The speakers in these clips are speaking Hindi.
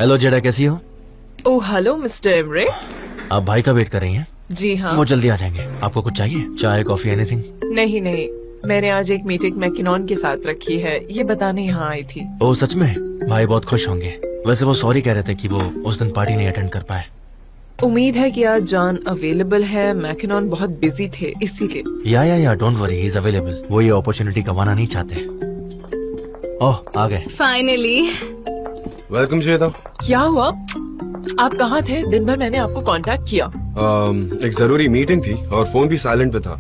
हेलो जेडा, कैसी हो? Oh hello mister Emre. आप भाई का वेट कर रही हैं? जी हाँ। वो जल्दी आ जाएंगे। आपको कुछ चाहिए? चाय, कॉफी, एनीथिंग? नहीं नहीं, मैंने आज एक मीटिंग मैकिनॉन के साथ रखी है, ये बताने यहाँ आई थी। ओह सच में? भाई बहुत खुश होंगे। वैसे वो सॉरी कह रहे थे कि वो उस दिन पार्टी नहीं अटेंड कर पाए। उम्मीद है कि आज जॉन अवेलेबल है, मैकिनॉन बहुत बिजी थे इसीलिए। या don't worry, he is available. वो ये अपॉर्चुनिटी गंवाना नहीं चाहते। ओह आ गए फाइनली। वेलकम श्वेता। क्या हुआ? आप कहाँ थे? दिन भर मैंने आपको कांटेक्ट किया। एक जरूरी मीटिंग थी और फोन भी साइलेंट पे था।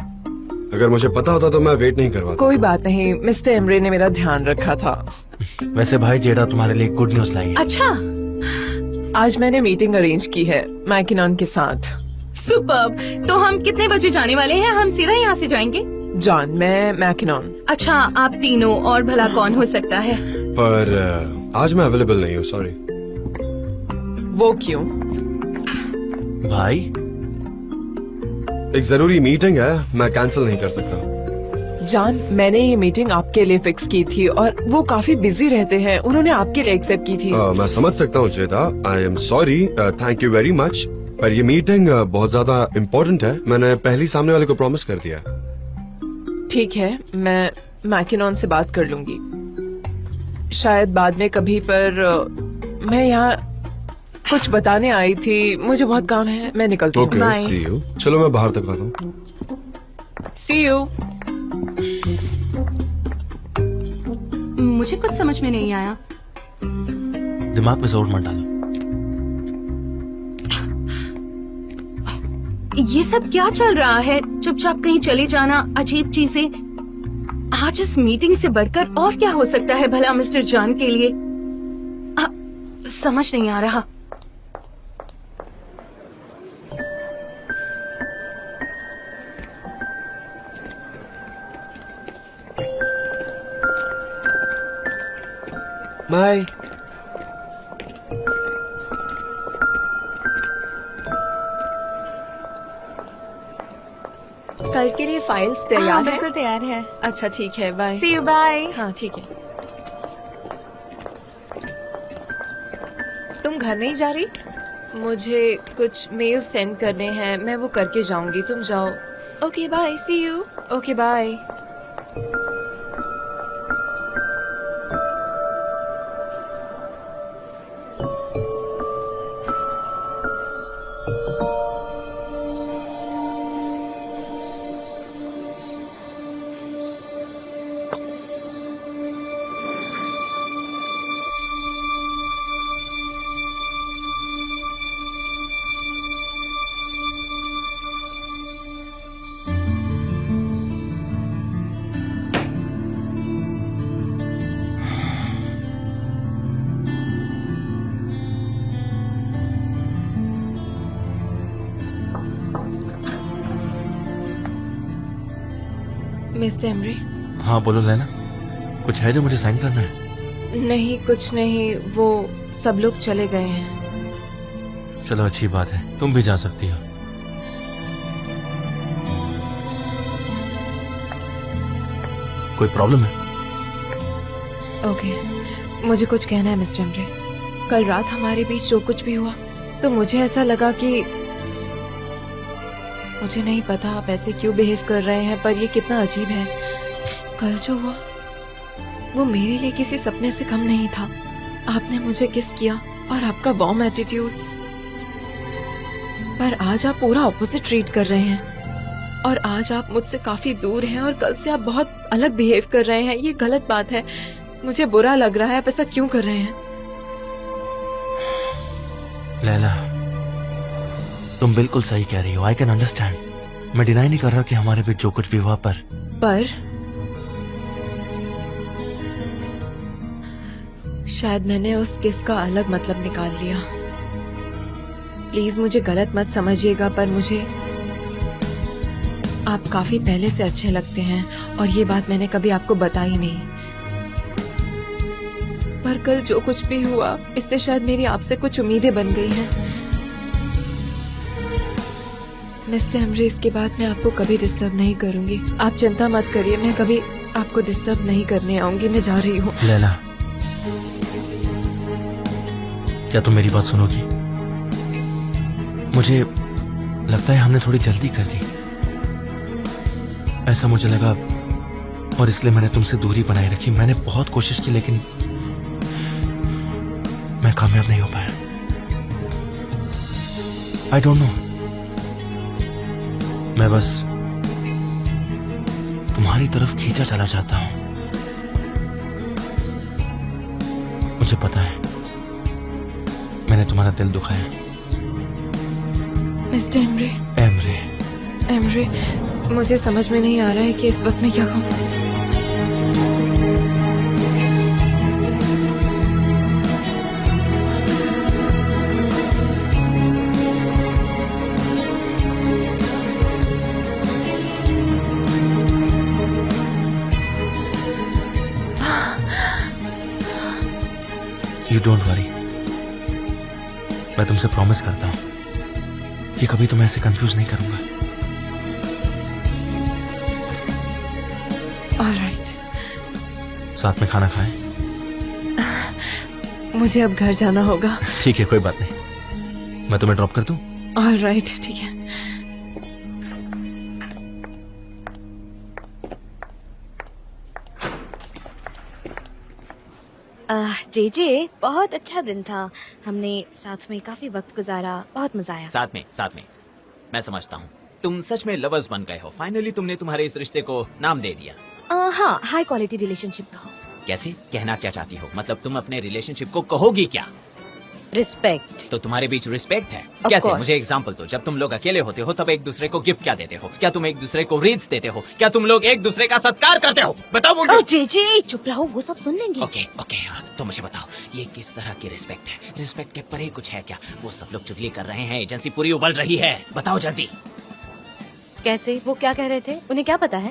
अगर मुझे पता होता तो मैं वेट नहीं करवाता। कोई बात नहीं, मिस्टर एमरे ने मेरा ध्यान रखा था। वैसे भाई, जेडा तुम्हारे लिए गुड न्यूज लाई है। अच्छा, आज मैंने मीटिंग अरेंज की है मैकिनॉन के साथ। सुपर्ब। तो हम कितने बजे जाने वाले हैं? हम सीधा यहाँ से जाएंगे? जॉन, मैं मैकिनॉन। अच्छा, आप तीनों, और भला कौन हो सकता है? पर आज मैं अवेलेबल नहीं हूँ, सॉरी। वो क्यों? भाई एक जरूरी मीटिंग है, मैं कैंसिल नहीं कर सकता। जॉन, मैंने ये मीटिंग आपके लिए फिक्स की थी और वो काफी बिजी रहते हैं, उन्होंने आपके लिए एक्सेप्ट की थी। मैं समझ सकता हूँ Shweta, I am sorry, thank you very much. पर ये मीटिंग बहुत ज्यादा इम्पोर्टेंट है, मैंने पहले सामने वाले को प्रॉमिस कर दिया। ठीक है, मैं मैकिनॉन से बात कर लूंगी, शायद बाद में कभी। पर मैं यहाँ कुछ बताने आई थी, मुझे बहुत काम है, मैं निकलती हूँ। Okay, Bye. See you. चलो मैं बाहर तक आता हूँ। See you. मुझे कुछ समझ में नहीं आया। दिमाग पे जोर मत डालो। ये सब क्या चल रहा है? चुपचाप कहीं चले जाना, अजीब चीजें। आज इस मीटिंग से बढ़कर और क्या हो सकता है भला मिस्टर जॉन के लिए? समझ नहीं आ रहा। बाय। कल के लिए फाइल्स तैयार है? बिल्कुल तैयार है। अच्छा ठीक है, बाय। See you, bye. हाँ ठीक है। तुम घर नहीं जा रही? मुझे कुछ मेल सेंड करने हैं, मैं वो करके जाऊंगी, तुम जाओ। Okay bye, see you. Okay bye. Mister Emre. हाँ बोलो लेना, कुछ है जो मुझे साइन करना है? नहीं कुछ नहीं, वो सब लोग चले गए हैं। चलो अच्छी बात है, तुम भी जा सकती हो। कोई प्रॉब्लम है? ओके, मुझे कुछ कहना है मिस्टर एमरे। कल रात हमारे बीच जो कुछ भी हुआ, तो मुझे ऐसा लगा कि मुझे नहीं पता आप ऐसे क्यों बिहेव कर रहे हैं, पर ये कितना अजीब है। कल जो हुआ वो मेरे लिए किसी सपने से कम नहीं था। आपने मुझे किस किया और आपका वार्म एटीट्यूड, पर आज आप पूरा ऑपोजिट ट्रीट कर रहे हैं। और आज आप मुझसे काफी दूर हैं और कल से आप बहुत अलग बिहेव कर रहे हैं। ये गलत बात है, मुझे बुरा लग रहा है। आप ऐसा क्यों कर रहे हैं? लैला, तुम बिल्कुल सही कह रही हो। I can understand. मैं डिनाई नहीं कर रहा कि हमारे बीच जो कुछ भी हुआ, पर शायद मैंने उस किस का अलग मतलब निकाल लिया। प्लीज मुझे गलत मत समझिएगा, पर मुझे आप काफी पहले से अच्छे लगते हैं और ये बात मैंने कभी आपको बताई नहीं। पर कल जो कुछ भी हुआ, इससे शायद मेरी आपसे कुछ उम्मीदें बन गई हैं। मिस्टर एमरे, इसके बाद मैं आपको कभी डिस्टर्ब नहीं करूंगी। आप चिंता मत करिए, मैं कभी आपको डिस्टर्ब नहीं करने आऊंगी। मैं जा रही हूँ। लैला, क्या तुम मेरी बात सुनोगी? मुझे लगता है हमने थोड़ी जल्दी कर दी, ऐसा मुझे लगा, और इसलिए मैंने तुमसे दूरी बनाए रखी। मैंने बहुत कोशिश की लेकिन मैं कामयाब नहीं हो पाया। आई डोंट नो, मैं बस तुम्हारी तरफ खींचा चला जाता हूं। मुझे पता है मैंने तुम्हारा दिल दुखाया। मिस्टर एमरे, एमरे, एमरे, मुझे समझ में नहीं आ रहा है कि इस वक्त मैं क्या कहूँ। यू डोंट वरी, मैं तुमसे प्रॉमिस करता हूं कि कभी तुम्हें ऐसे कंफ्यूज नहीं करूंगा। ऑलराइट, साथ में खाना खाएं? मुझे अब घर जाना होगा। ठीक है, कोई बात नहीं, मैं तुम्हें ड्रॉप कर दूं? ऑलराइट, ठीक है। जेजे, बहुत अच्छा दिन था। हमने साथ में काफी वक्त गुजारा, बहुत मजा आया। साथ में मैं समझता हूँ तुम सच में लवर्स बन गए हो। फाइनली तुमने तुम्हारे इस रिश्ते को नाम दे दिया। हाँ, हाई क्वालिटी रिलेशनशिप कहो। कैसे? कहना क्या चाहती हो? मतलब तुम अपने रिलेशनशिप को कहोगी क्या? रिस्पेक्ट। तो तुम्हारे बीच रिस्पेक्ट है? Of कैसे? course. मुझे एग्जांपल दो। जब तुम लोग अकेले होते हो तब एक दूसरे को गिफ्ट क्या देते हो? क्या तुम एक दूसरे को रीड्स देते हो? क्या तुम लोग एक दूसरे का सत्कार करते हो? बताओ मुझे। जेजे चुप रहो, वो सब सुन लेंगे। ओके, तो मुझे बताओ, ये किस तरह की रिस्पेक्ट है? रिस्पेक्ट के परे कुछ है क्या? वो सब लोग चुगली कर रहे हैं, एजेंसी पूरी उबल रही है। बताओ जल्दी। कैसे? वो क्या कह रहे थे? उन्हें क्या पता है?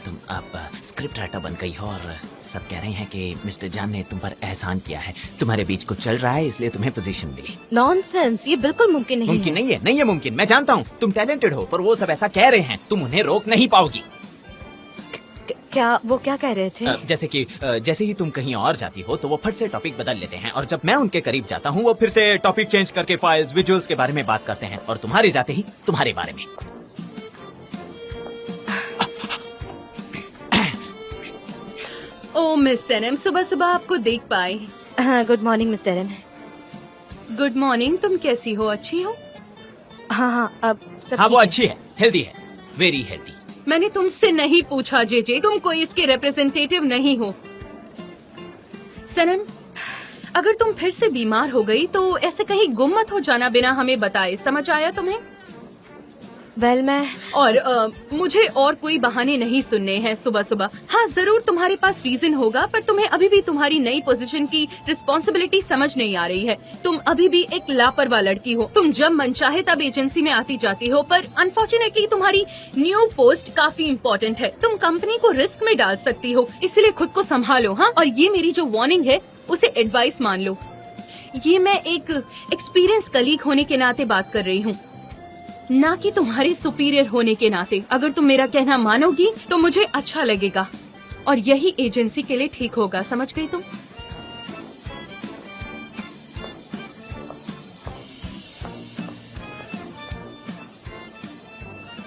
तुम अब स्क्रिप्ट राइटर बन गई हो और सब कह रहे हैं कि मिस्टर जान ने तुम पर एहसान किया है, तुम्हारे बीच कुछ चल रहा है इसलिए तुम्हें पोजीशन मिली। नॉनसेंस, ये बिल्कुल मुमकिन नहीं मुमकिन है। नहीं है मुमकिन। मैं जानता हूँ तुम टैलेंटेड हो, पर वो सब ऐसा कह रहे हैं, तुम उन्हें रोक नहीं पाओगी। क्या वो क्या कह रहे थे? जैसे ही तुम कहीं और जाती हो तो वो फट से टॉपिक बदल लेते हैं, और जब मैं उनके करीब जाता हूँ वो फिर से टॉपिक चेंज करके फाइल्स, विजुअल्स के बारे में बात करते हैं, और तुम्हारे जाते ही तुम्हारे बारे में। ओ मिस सेनम, सुबह सुबह आपको देख पाए। Good morning mister N. Good morning, तुम कैसी हो? अच्छी हो? हाँ, अब सब हाँ, ठीक वो है। अच्छी है, हेल्दी है, वेरी हेल्दी। मैंने तुमसे नहीं पूछा जेजे, तुम कोई इसके रिप्रेजेंटेटिव नहीं हो। सनम, अगर तुम फिर से बीमार हो गई तो ऐसे कहीं गुम मत हो जाना बिना हमें बताए, समझ आया तुम्हें? वेल, मैं और मुझे और कोई बहाने नहीं सुनने हैं सुबह सुबह। हाँ, जरूर तुम्हारे पास रीजन होगा, पर तुम्हें अभी भी तुम्हारी नई पोजीशन की रिस्पॉन्सिबिलिटी समझ नहीं आ रही है। तुम अभी भी एक लापरवाह लड़की हो। तुम जब मन चाहे तब एजेंसी में आती जाती हो, पर अनफॉर्चुनेटली तुम्हारी न्यू पोस्ट काफी इम्पोर्टेंट है। तुम कंपनी को रिस्क में डाल सकती हो, इसलिए खुद को संभालो। हाँ, और ये मेरी जो वार्निंग है उसे एडवाइस मान लो। ये मैं एक एक्सपीरियंस कलीग होने के नाते बात कर रही हूँ, ना कि तुम्हारे सुपीरियर होने के नाते। अगर तुम मेरा कहना मानोगी तो मुझे अच्छा लगेगा, और यही एजेंसी के लिए ठीक होगा, समझ गई तुम?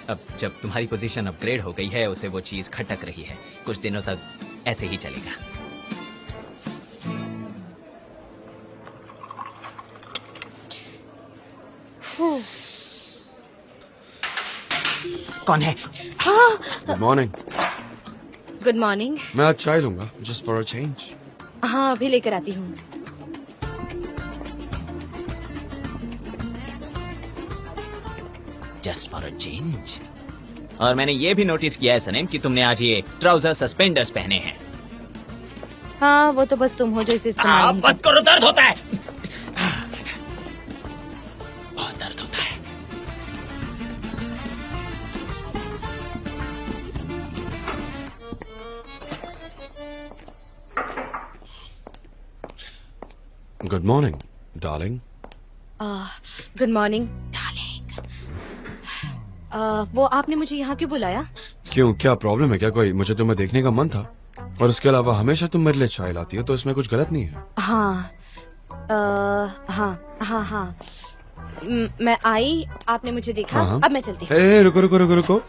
अब जब तुम्हारी पोजीशन अपग्रेड हो गई है, उसे वो चीज खटक रही है। कुछ दिनों तक ऐसे ही चलेगा। कौन है? Good morning. Good morning. मैं आज चाय लूंगा, जस्ट फॉर अ चेंज। हाँ, अभी लेकर आती हूँ। Just for a change. और मैंने ये भी नोटिस किया है सनम कि तुमने आज ये ट्राउजर सस्पेंडर्स पहने हैं। हाँ, वो तो बस तुम हो जो इसे इस्तेमाल नहीं मत करो, दर्द होता है, बहुत दर्द होता है। Good morning darling. Good morning darling. वो आपने मुझे यहाँ क्यों बुलाया? क्यों, क्या प्रॉब्लम है क्या कोई? मुझे तुम्हें देखने का मन था, और उसके अलावा हमेशा तुम मेरे लिए चाय लाती हो, तो इसमें कुछ गलत नहीं है। हाँ, हाँ हाँ हाँ। मैं आई, आपने मुझे देखा। हाँ। अब मैं चलती हूँ। ए, रुको रुको रुको रुको।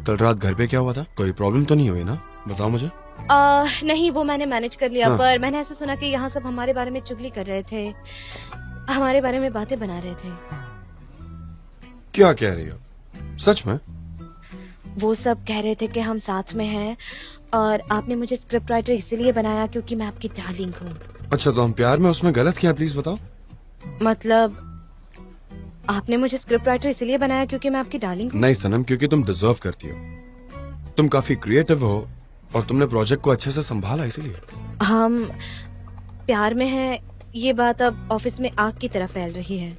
कल रात घर पे क्या हुआ था? कोई प्रॉब्लम तो नहीं हुई ना? बताओ मुझे। नहीं, वो मैंने मैनेज कर लिया। हाँ। पर मैंने ऐसा सुना कि यहाँ सब हमारे बारे में चुगली कर रहे थे, हमारे बारे में बातें बना रहे थे। क्या कह रही हो? सच में? वो सब कह रहे थे कि हम साथ में हैं और आपने मुझे स्क्रिप्ट राइटर इसलिए बनाया क्योंकि मैं आपकी डार्लिंग हूँ। अच्छा, तो हम प्यार में उसमें गलत क्या है? प्लीज बताओ। मतलब आपने मुझे स्क्रिप्ट राइटर इसलिए बनाया क्योंकि मैं आपकी डार्लिंग हूँ? नहीं सनम, क्योंकि तुम डिजर्व करती हो। तुम काफी क्रिएटिव हो और तुमने प्रोजेक्ट को अच्छे से संभाला, इसीलिए। हम प्यार में हैं, ये बात अब ऑफिस में आग की तरह फैल रही है।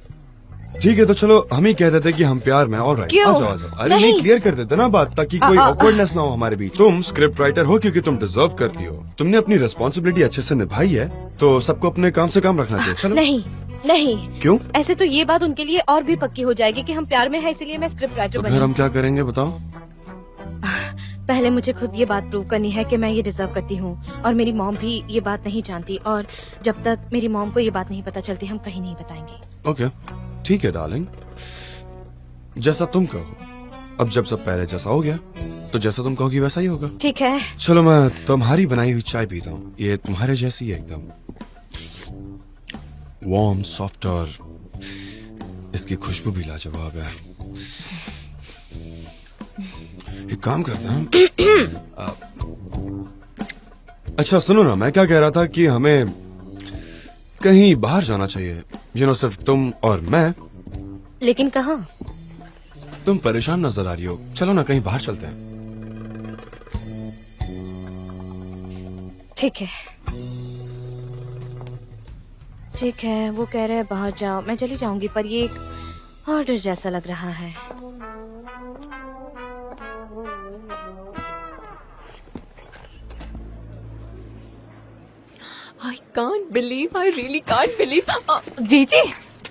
ठीक है, तो चलो हम ही कह देते कि हम प्यार में। ऑलराइट, क्यों? आ जाओ, आ जाओ। अरे नहीं, क्लियर कर देते ना बात, ताकि कोई ऑकवर्डनेस ना हो हमारे बीच। तुम स्क्रिप्ट राइटर हो क्योंकि तुम डिजर्व करती हो। तुमने अपनी रिस्पॉन्सिबिलिटी अच्छे से निभाई है, तो सबको अपने काम से काम रखना चाहिए। चलो। नहीं नहीं, क्यों? ऐसे तो ये बात उनके लिए और भी पक्की हो जाएगी कि हम प्यार में हैं, इसलिए मैं स्क्रिप्ट राइटर तो फिर बनी। हम क्या करेंगे बताओ? पहले मुझे खुद ये बात प्रूव करनी है कि मैं ये डिजर्व करती हूँ, और मेरी मॉम भी ये बात नहीं जानती, और जब तक मेरी मॉम को ये बात नहीं पता चलती हम कहीं नहीं बताएंगे। ओके, ठीक है डार्लिंग, जैसा तुम कहो। अब जब सब पहले जैसा हो गया, तो जैसा तुम कहोगी वैसा ही होगा। ठीक है। चलो, मैं तुम्हारी बनाई हुई चाय पीता हूँ। ये तुम्हारे जैसी है, एकदम वार्म, सॉफ्ट, और इसकी खुशबू भी लाजवाब है। एक काम करते हैं। अच्छा सुनो ना, मैं क्या कह रहा था कि हमें कहीं बाहर जाना चाहिए। सिर्फ तुम और मैं। लेकिन कहाँ? तुम परेशान नजर आ रही हो, चलो ना कहीं बाहर चलते हैं। ठीक है ठीक है, वो कह रहे हैं बाहर जाओ, मैं चली जाऊंगी, पर ये एक ऑर्डर जैसा लग रहा है। I can't believe, I really can't believe. जीजी,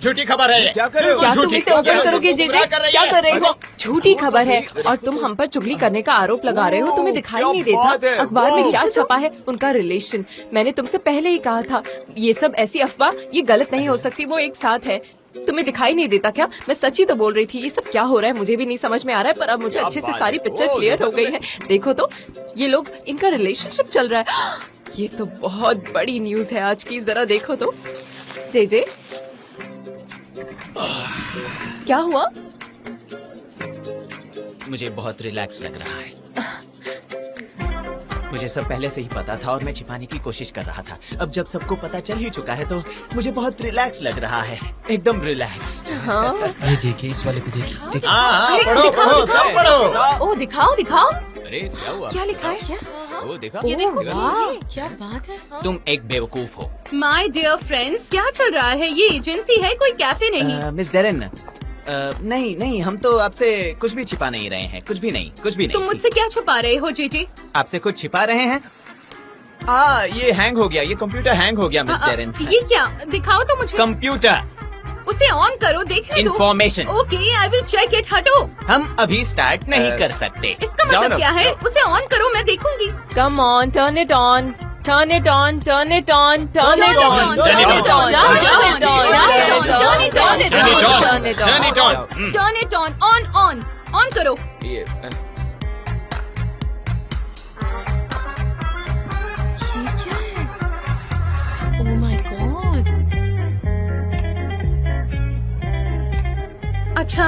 झूठी खबर है ये। क्या कर रहे हो? क्या तुम झूठी इसे खबर ओपन है। करोगे जीजी? गुमराह कर रही क्या है। कर रहे हो? झूठी खबर है और तुम हम पर चुगली करने का आरोप लगा रहे हो। तुम्हें दिखाई नहीं देता अखबार में क्या छपा है? उनका रिलेशन। मैंने तुमसे पहले ही कहा था, ये सब ऐसी अफवाह, ये गलत नहीं हो सकती, वो एक साथ है। तुम्हें दिखाई नहीं देता क्या? मैं सच ही तो बोल रही थी। ये सब क्या हो रहा है मुझे भी नहीं समझ में आ रहा है, पर अब मुझे अच्छे से सारी पिक्चर क्लियर हो गई है। देखो तो, ये लोग, इनका रिलेशनशिप चल रहा है। ये तो बहुत बड़ी न्यूज है आज की। जरा देखो तो। जे क्या हुआ? मुझे बहुत रिलैक्स लग रहा है। मुझे सब पहले से ही पता था और मैं छिपाने की कोशिश कर रहा था। अब जब सबको पता चल ही चुका है तो मुझे बहुत रिलैक्स लग रहा है, एकदम रिलैक्स्ड। हाँ, ये देखिए, इस वाले को देखिए, देखिए। हाँ, पढ़ो पढ़ो, सब पढ़ो। ओ दिखाओ दिखाओ, अरे क्या हुआ? क्या लिखा है? वो देखा? ये देखो, वाह। क्या बात है। तुम एक बेवकूफ हो। माय डियर फ्रेंड्स, क्या चल रहा है? ये एजेंसी है, कोई कैफे नहीं। मिस डेरेन, नहीं नहीं, हम तो आपसे कुछ भी छिपा नहीं रहे हैं, कुछ भी नहीं, कुछ भी तुम नहीं। मुझसे क्या छुपा रहे हो जीजी? आपसे कुछ छिपा रहे हैं? ये हैंग हो गया, ये कंप्यूटर हैंग हो गया मिस डेरेन। ये क्या? दिखाओ तो मुझे। कंप्यूटर उसे ऑन करो, देखने दो। Information. Okay, I will check it. हटो। हम अभी स्टार्ट नहीं कर सकते। इसका मतलब क्या है? उसे ऑन करो, मैं देखूंगी। Come on, turn it on. Turn it on, turn it on, turn it on, Turn it on, turn it on, turn it on, turn it on, turn it Turn it on, on, turn it turn it on. on. Turn it on, on करो। ये क्या है? Oh my God. अच्छा,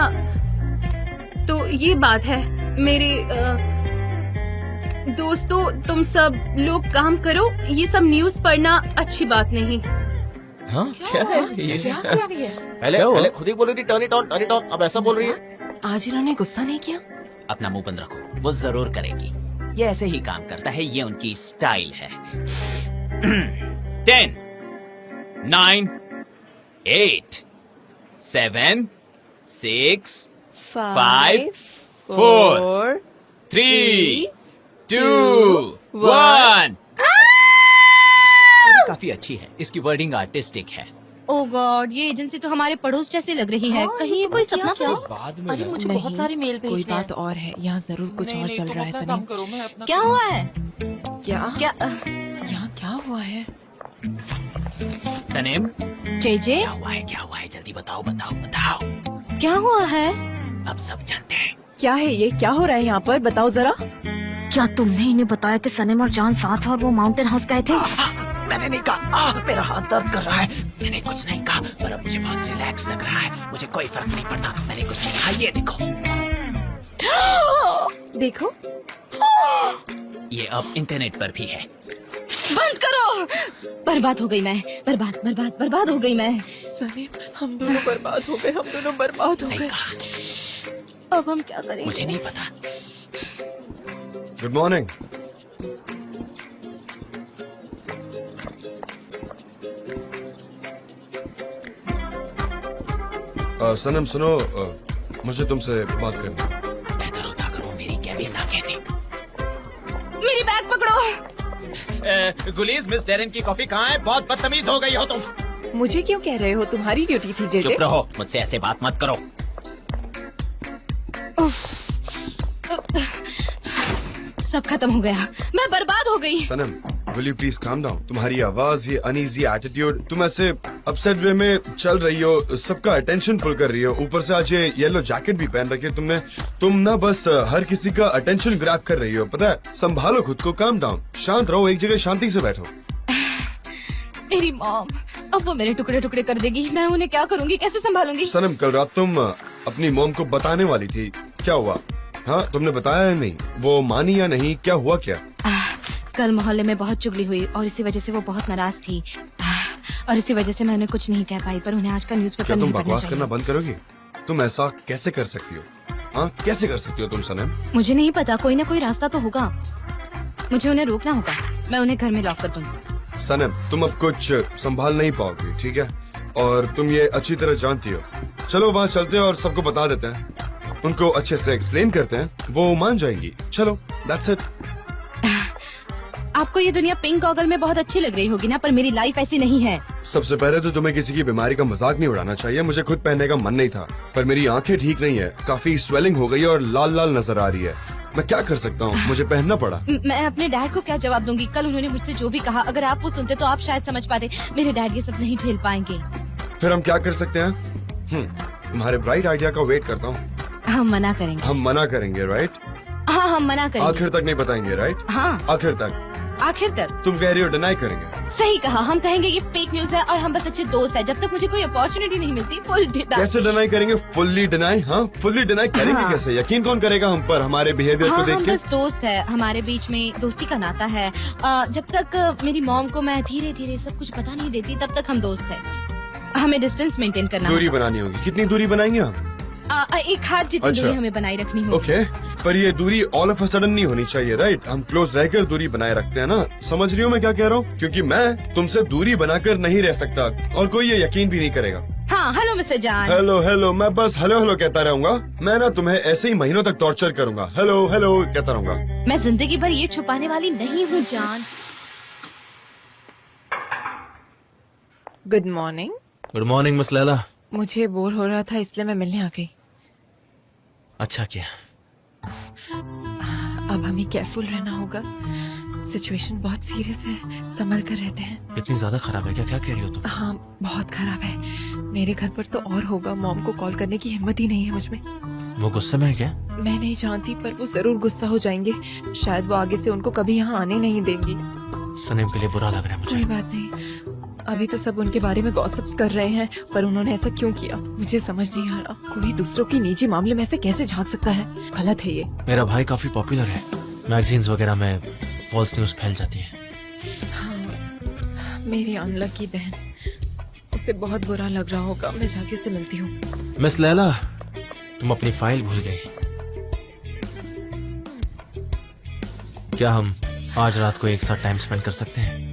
तो ये बात है। मेरे दोस्तों, तुम सब लोग काम करो, ये सब न्यूज़ पढ़ना अच्छी बात नहीं। हाँ, क्या है ये? क्या कर रही है? पहले खुद ही बोल रही थी टर्न इट ऑन, अब ऐसा बोल रही है। आज इन्होंने गुस्सा नहीं किया? अपना मुंह बंद रखो, वो जरूर करेगी। ये ऐसे ही काम करता है, ये उनकी स्टाइल है। 10, 9, 8, 7, 6, 5, 4, 3, 2, 1। काफी अच्छी है, इसकी वर्डिंग आर्टिस्टिक है। ओह गॉड, ये एजेंसी तो हमारे पड़ोस जैसी लग रही है। कहीं ये कोई सपना तो नहीं? बाद में अरे मुझे बहुत सारे मेल भेजने हैं। कोई बात और है, यहाँ जरूर कुछ और चल रहा है। सनी, क्या हुआ है? क्या क्या यहाँ क्या हुआ है? सनेम, जेजे, क्या हुआ है? जल्दी बताओ बताओ बताओ। क्या हुआ है? अब सब जानते हैं। क्या है ये? क्या हो रहा है यहाँ पर? बताओ जरा। क्या तुमने इन्हें बताया कि सनेम और जान साथ हैं और वो माउंटेन हाउस गए थे? मैंने नहीं कहा। मेरा हाथ दर्द कर रहा है। मैंने कुछ नहीं कहा, पर अब मुझे बहुत रिलैक्स लग रहा है। मुझे कोई फर्क नहीं पड़ता। मैंने कुछ नहीं कहा। ये देखो, देखो, ये अब इंटरनेट पर भी है। बंद करो। बर्बाद हो गई मैं। बर्बाद हो गई मैं। सलीम, हम दोनों बर्बाद हो गए, हम दोनों बर्बाद हो सही गए। कहा। अब हम क्या करेंगे? मुझे नहीं पता। Good morning. सनम सुनो, मुझे तुमसे बात करनी है। बेहतर होता अगर वो मेरी कैबिन ना कहती। मेरी बैग पकड़ो। गुलीज, मिस डेरेन की कॉफी कहाँ है? बहुत बदतमीज हो गई हो तुम। मुझे क्यों कह रहे हो? तुम्हारी ड्यूटी थी जेजे। चुप रहो, मुझसे ऐसे बात मत करो। सब खत्म हो गया। मैं बर्बाद हो गई। सनम, will you please calm down? तुम्हारी आवाज, ये अनईजी एटीट्यूड, तुम ऐसे अपसेट वे में चल रही हो, सबका अटेंशन पुल कर रही हो। ऊपर से आज ये येलो जैकेट भी पहन रखी है तुमने। तुम ना बस हर किसी का अटेंशन ग्रैब कर रही हो। पता है, संभालो खुद को, काम डाउन, शांत रहो, एक जगह शांति से बैठो। मेरी मॉम, अब वो मेरे टुकड़े टुकड़े कर देगी। मैं उन्हें क्या करूंगी? कैसे संभालूंगी? सनम, कल रात तुम अपनी मॉम को बताने वाली थी, क्या हुआ? हाँ, तुमने बताया या नहीं? वो मानी या नहीं? क्या हुआ? क्या? कल मोहल्ले में बहुत चुगली हुई और इसी वजह से वो बहुत नाराज थी। और इसी वजह से मैं उन्हें कुछ नहीं कह पाई, पर उन्हें आज का न्यूज़पेपर क्या नहीं तुम पढ़ना बकवास चाहिए। करना बंद करोगी? तुम ऐसा कैसे कर सकती हो? हाँ, कैसे कर सकती हो तुम सनम? मुझे नहीं पता, कोई ना कोई रास्ता तो होगा। मुझे उन्हें रोकना होगा। मैं उन्हें घर में लॉक कर दूंगी। सनम, तुम अब कुछ संभाल नहीं पाओगी, ठीक है? और तुम ये अच्छी तरह जानती हो। चलो वहाँ चलते हैं और सबको बता देते हैं, उनको अच्छे से एक्सप्लेन करते हैं, वो मान जाएंगी। चलो, दैट्स इट। आपको ये दुनिया पिंक गॉगल में बहुत अच्छी लग रही होगी ना, पर मेरी लाइफ ऐसी नहीं है। सबसे पहले तो तुम्हें किसी की बीमारी का मजाक नहीं उड़ाना चाहिए। मुझे खुद पहनने का मन नहीं था, पर मेरी आंखें ठीक नहीं है, काफी स्वेलिंग हो गई है और लाल लाल नजर आ रही है। मैं क्या कर सकता हूँ? मुझे पहनना पड़ा। मैं अपने डैड को क्या जवाब दूंगी? कल उन्होंने मुझसे जो भी कहा, अगर आप वो सुनते तो आप शायद समझ पाते। मेरे डैड ये सब नहीं झेल पाएंगे। फिर हम क्या कर सकते हैं? तुम्हारे ब्राइट आइडिया का वेट करता हूँ। हम मना करेंगे। हम मना करेंगे, राइट? हाँ, हम मना करेंगे। आखिर तक नहीं बताएंगे, राइट? हाँ, आखिर तक। आखिर तक। तुम कह रही हो डिनाई करेंगे? सही कहा, हम कहेंगे ये फेक न्यूज है और हम बस अच्छे दोस्त हैं। जब तक मुझे कोई अपॉर्चुनिटी नहीं मिलती, फुल कैसे डिनाई करेंगे? Fully deny? हाँ, फुल्ली डिनाई करेंगे हाँ। कैसे? यकीन कौन करेगा हम पर, हमारे बिहेवियर हाँ, को देख हम के? बस दोस्त है, हमारे बीच में दोस्ती का नाता है। जब तक मेरी मॉम को मैं धीरे धीरे सब कुछ बता नहीं देती, तब तक हम दोस्त हैं। हमें डिस्टेंस मेंटेन करना दूरी होगा। बनानी होगी। कितनी दूरी बनाएंगे हम? एक हाथ जितनी अच्छा। दूरी हमें बनाए रखनी होगी। ओके, पर ये दूरी ऑल ऑफ अ सडन नहीं होनी चाहिए, राइट? हम क्लोज रहकर दूरी बनाए रखते हैं ना। समझ रही हो मैं क्या कह रहा हूँ? क्योंकि मैं तुमसे दूरी बनाकर नहीं रह सकता और कोई ये यकीन भी नहीं करेगा। हाँ, हेलो मिस्टर जान। हेलो हेलो, मैं बस हेलो हेलो कहता रहूंगा। मैं ना तुम्हें ऐसे ही महीनों तक टॉर्चर करूंगा। हेलो हेलो कहता रहूंगा। मैं जिंदगी भर ये छुपाने वाली नहीं हूँ जान। Good morning. Good morning miss Laila. मुझे बोर हो रहा था इसलिए मैं मिलने आ गई। अच्छा किया। अब हमें केयरफुल रहना होगा। सिचुएशन बहुत सीरियस है, संभल कर रहते हैं। इतनी ज्यादा खराब है क्या? क्या कह रही हो तुम? हाँ, बहुत खराब है। मेरे घर पर तो और होगा। मॉम को कॉल करने की हिम्मत ही नहीं है मुझ में। वो गुस्से में है क्या? मैं नहीं जानती, पर वो जरूर गुस्सा हो जाएंगे। शायद वो आगे से उनको कभी यहाँ आने नहीं देंगी। सनीम के लिए बुरा लग रहा है मुझे। कोई बात नहीं, अभी तो सब उनके बारे में गॉसिप्स कर रहे हैं, पर उन्होंने ऐसा क्यों किया मुझे समझ नहीं आ रहा। कोई दूसरों की निजी मामले में ऐसे कैसे झांक सकता है? गलत है ये। मेरा भाई काफी पॉपुलर है, मैगजीन्स वगैरह में फॉल्स न्यूज फैल जाती है। हाँ, मेरी अनलकी बहन, उसे बहुत बुरा लग रहा होगा। मैं जाके से मिलती हूँ। मिस लैला, तुम अपनी फाइल भूल गई। क्या हम आज रात को एक साथ टाइम स्पेंड कर सकते हैं?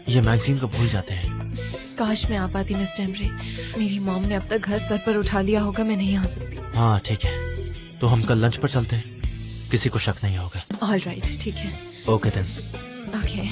ये मैगजीन को भूल जाते हैं। काश मैं आ पाती मिस टेम्ब्रे। मेरी मॉम ने अब तक घर सर पर उठा लिया होगा। मैं नहीं आ सकती। हाँ ठीक है, तो हम कल लंच पर चलते हैं, किसी को शक नहीं होगा। ऑल राइट, ठीक है। Okay then. ओके।